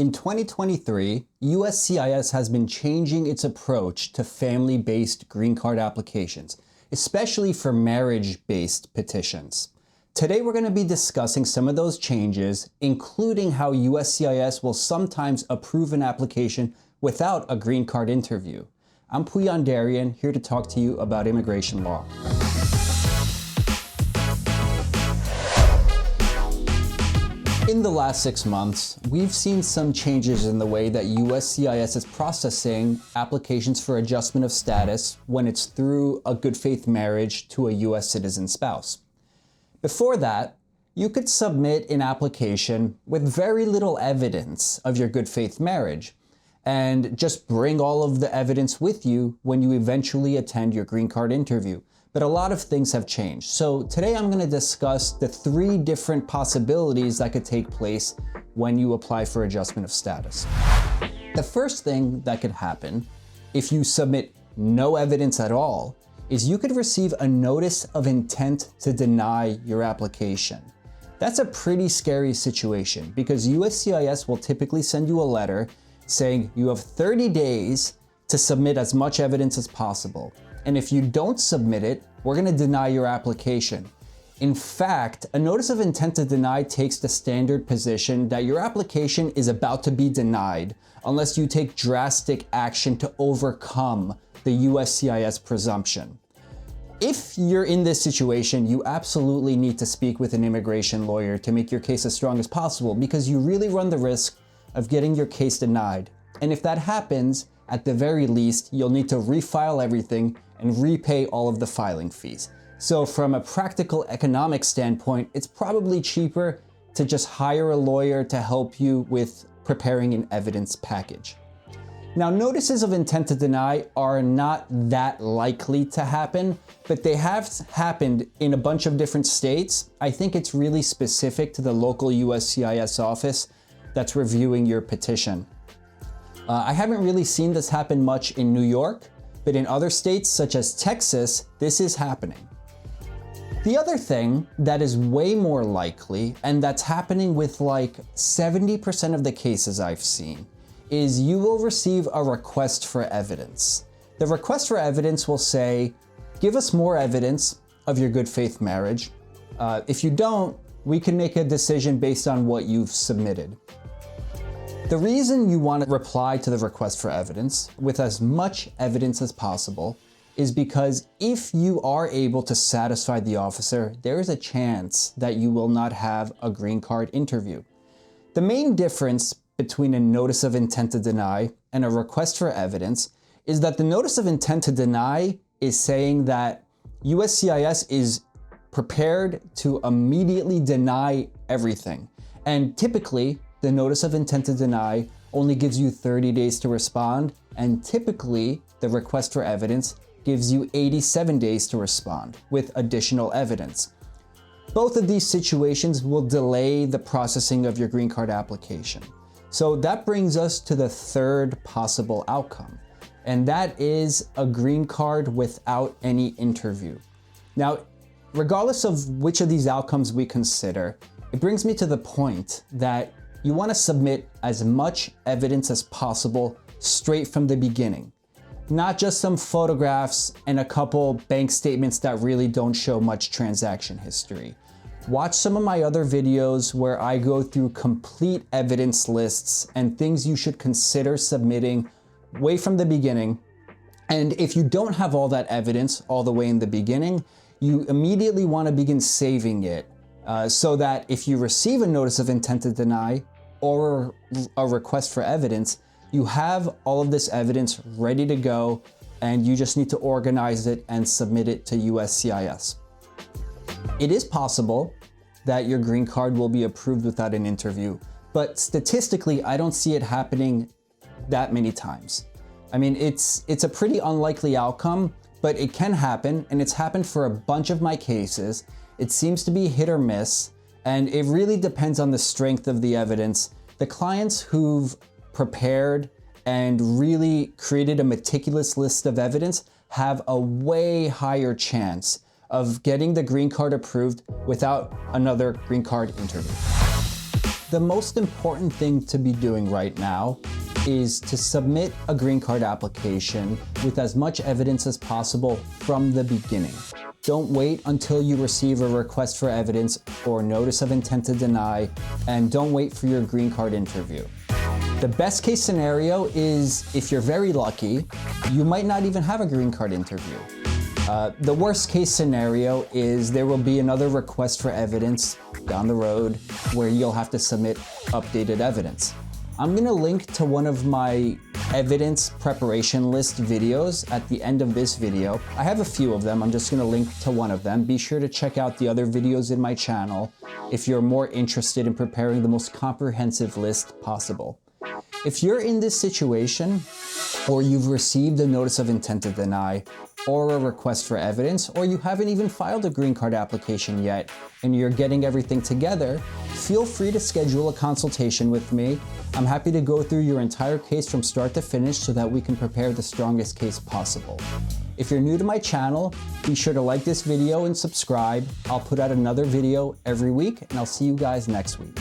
In 2023, USCIS has been changing its approach to family-based green card applications, especially for marriage-based petitions. Today we're going to be discussing some of those changes, including how USCIS will sometimes approve an application without a green card interview. I'm Puyan Darian, here to talk to you about immigration law. In the last 6 months, we've seen some changes in the way that USCIS is processing applications for adjustment of status when it's through a good faith marriage to a US citizen spouse. Before that, you could submit an application with very little evidence of your good faith marriage and just bring all of the evidence with you when you eventually attend your green card interview. But a lot of things have changed. So today I'm going to discuss the 3 different possibilities that could take place when you apply for adjustment of status. The first thing that could happen if you submit no evidence at all is you could receive a notice of intent to deny your application. That's a pretty scary situation because USCIS will typically send you a letter saying you have 30 days to submit as much evidence as possible. And if you don't submit it, we're going to deny your application. In fact, a notice of intent to deny takes the standard position that your application is about to be denied unless you take drastic action to overcome the USCIS presumption. If you're in this situation, you absolutely need to speak with an immigration lawyer to make your case as strong as possible because you really run the risk of getting your case denied. And if that happens, at the very least, you'll need to refile everything and repay all of the filing fees. So from a practical economic standpoint, it's probably cheaper to just hire a lawyer to help you with preparing an evidence package. Now, notices of intent to deny are not that likely to happen, but they have happened in a bunch of different states. I think it's really specific to the local USCIS office that's reviewing your petition. I haven't really seen this happen much in New York, but in other states such as Texas, this is happening. The other thing that is way more likely, and that's happening with like 70% of the cases I've seen, is you will receive a request for evidence. The request for evidence will say, give us more evidence of your good faith marriage. If you don't, we can make a decision based on what you've submitted. The reason you want to reply to the request for evidence with as much evidence as possible is because if you are able to satisfy the officer, there is a chance that you will not have a green card interview. The main difference between a notice of intent to deny and a request for evidence is that the notice of intent to deny is saying that USCIS is prepared to immediately deny everything. And typically, the notice of intent to deny only gives you 30 days to respond, and typically the request for evidence gives you 87 days to respond with additional evidence. Both of these situations will delay the processing of your green card application. So that brings us to the third possible outcome, and that is a green card without any interview. Now, regardless of which of these outcomes we consider, it brings me to the point that you want to submit as much evidence as possible straight from the beginning, not just some photographs and a couple bank statements that really don't show much transaction history. Watch some of my other videos where I go through complete evidence lists and things you should consider submitting way from the beginning. And if you don't have all that evidence all the way in the beginning, you immediately want to begin saving it so that if you receive a notice of intent to deny or a request for evidence, you have all of this evidence ready to go and you just need to organize it and submit it to USCIS. It is possible that your green card will be approved without an interview, but statistically, I don't see it happening that many times. I mean, it's a pretty unlikely outcome, but it can happen, and it's happened for a bunch of my cases. It seems to be hit or miss, and it really depends on the strength of the evidence. The clients who've prepared and really created a meticulous list of evidence have a way higher chance of getting the green card approved without another green card interview. The most important thing to be doing right now is to submit a green card application with as much evidence as possible from the beginning. Don't wait until you receive a request for evidence or notice of intent to deny, and don't wait for your green card interview. The best case scenario is, if you're very lucky, you might not even have a green card interview. The worst case scenario is there will be another request for evidence down the road where you'll have to submit updated evidence. I'm gonna link to one of my evidence preparation list videos at the end of this video. I have a few of them. I'm just gonna link to one of them. Be sure to check out the other videos in my channel if you're more interested in preparing the most comprehensive list possible. If you're in this situation, or you've received a notice of intent to deny, or a request for evidence, or you haven't even filed a green card application yet, and you're getting everything together, feel free to schedule a consultation with me. I'm happy to go through your entire case from start to finish so that we can prepare the strongest case possible. If you're new to my channel, be sure to like this video and subscribe. I'll put out another video every week, and I'll see you guys next week.